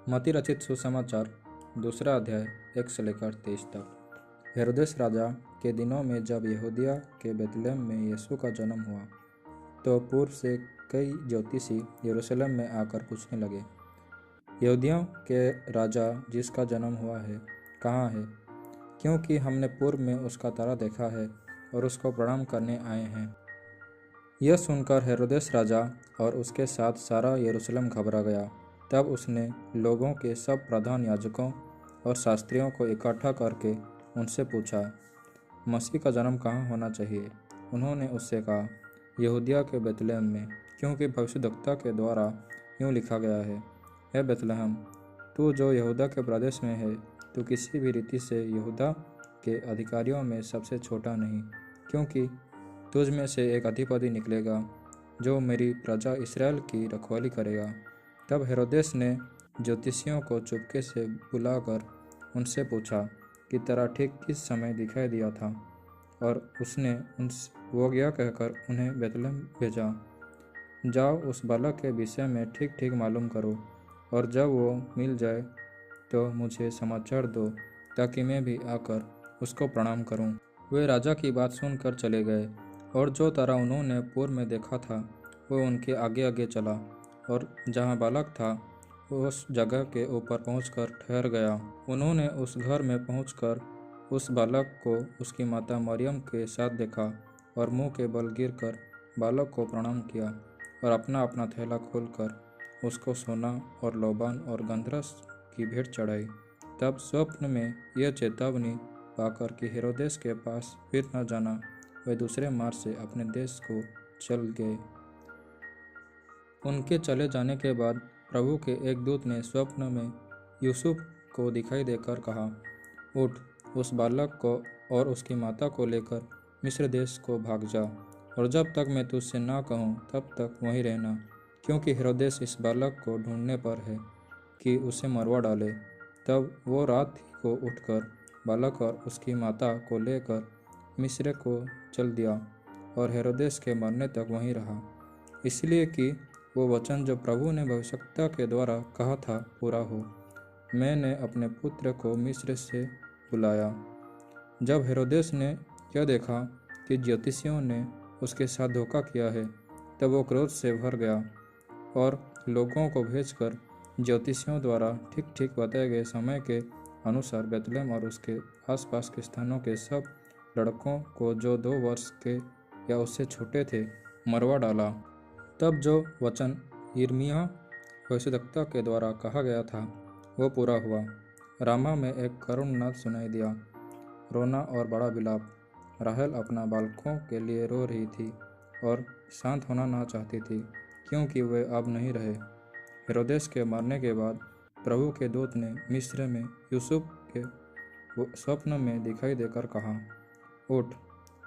मत्ती रचित सुसमाचार दूसरा अध्याय 1 से लेकर 23 तक। हेरोदेस राजा के दिनों में जब यहूदिया के बेतलेहम में यीशु का जन्म हुआ तो पूर्व से कई ज्योतिषी यरूशलेम में आकर पूछने लगे, यहूदियों के राजा जिसका जन्म हुआ है कहाँ है? क्योंकि हमने पूर्व में उसका तारा देखा है और उसको प्रणाम करने आए हैं। यह सुनकर हेरोदेस राजा और उसके साथ सारा यरूशलेम घबरा गया। तब उसने लोगों के सब प्रधान याजकों और शास्त्रियों को इकट्ठा करके उनसे पूछा, मसीह का जन्म कहाँ होना चाहिए? उन्होंने उससे कहा, यहूदिया के बेतलेहम में, क्योंकि भविष्यद्वक्ता के द्वारा यूँ लिखा गया है, हे बेतलेहम, तू जो यहूदा के प्रदेश में है, तू किसी भी रीति से यहूदा के अधिकारियों में सबसे छोटा नहीं, क्योंकि तुझ में से एक अधिपति निकलेगा जो मेरी प्रजा इस्राएल की रखवाली करेगा। तब हेरोदेस ने ज्योतिषियों को चुपके से बुलाकर उनसे पूछा कि तारा ठीक किस समय दिखाई दिया था, और उसने वो गया कहकर उन्हें बेतलेहम भेजा। जाओ उस बालक के विषय में ठीक ठीक मालूम करो, और जब वो मिल जाए तो मुझे समाचार दो, ताकि मैं भी आकर उसको प्रणाम करूं। वे राजा की बात सुनकर चले गए, और जो तारा उन्होंने पूर्व में देखा था वो उनके आगे आगे चला, और जहाँ बालक था उस जगह के ऊपर पहुंचकर ठहर गया। उन्होंने उस घर में पहुंचकर उस बालक को उसकी माता मरियम के साथ देखा, और मुंह के बल गिरकर बालक को प्रणाम किया, और अपना अपना थैला खोलकर उसको सोना और लोबान और गंधरस की भेंट चढ़ाई। तब स्वप्न में यह चेतावनी पाकर कि हेरोदेस के पास फिर न जाना, वे दूसरे मार्ग से अपने देश को चल गए। उनके चले जाने के बाद प्रभु के एक दूत ने स्वप्न में यूसुफ को दिखाई देकर कहा, उठ, उस बालक को और उसकी माता को लेकर मिस्र देश को भाग जा, और जब तक मैं तुझसे ना कहूँ तब तक वहीं रहना, क्योंकि हेरोदेस इस बालक को ढूंढने पर है कि उसे मरवा डाले। तब वो रात ही को उठकर बालक और उसकी माता को लेकर मिस्र को चल दिया, और हेरोदेस के मरने तक वहीं रहा, इसलिए कि वो वचन जो प्रभु ने भविष्यद्वक्ता के द्वारा कहा था पूरा हो, मैंने अपने पुत्र को मिस्र से बुलाया। जब हेरोदेस ने यह देखा कि ज्योतिषियों ने उसके साथ धोखा किया है, तब वो क्रोध से भर गया, और लोगों को भेजकर ज्योतिषियों द्वारा ठीक ठीक बताए गए समय के अनुसार बेतलेहम और उसके आसपास के स्थानों के सब लड़कों को जो 2 वर्ष के या उससे छोटे थे मरवा डाला। तब जो वचन यिर्मयाह भविष्यद्वक्ता के द्वारा कहा गया था वो पूरा हुआ। रामा में एक करुण नाद सुनाई दिया, रोना और बड़ा विलाप। राहेल अपना बालकों के लिए रो रही थी और शांत होना ना चाहती थी, क्योंकि वे अब नहीं रहे। हेरोदेस के मरने के बाद प्रभु के दूत ने मिस्र में यूसुफ के स्वप्न में दिखाई देकर कहा, उठ,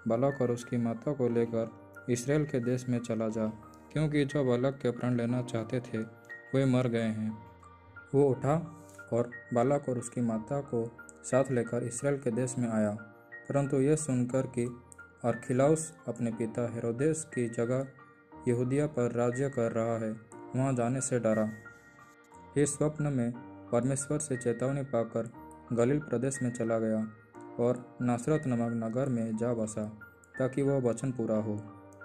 बालक और उसकी माता को लेकर इस्राएल के देश में चला जा, क्योंकि जो बालक के प्राण लेना चाहते थे वे मर गए हैं। वो उठा और बालक और उसकी माता को साथ लेकर इस्राएल के देश में आया, परंतु यह सुनकर कि अरखिलाउस अपने पिता हेरोदेस की जगह यहूदिया पर राज्य कर रहा है, वहाँ जाने से डरा। इस स्वप्न में परमेश्वर से चेतावनी पाकर गलील प्रदेश में चला गया और नासरत नमक नगर में जा बसा, ताकि वह वचन पूरा हो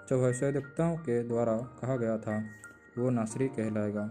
जो भविष्यद्वक्ताओं के द्वारा कहा गया था, वो नासरी कहलाएगा।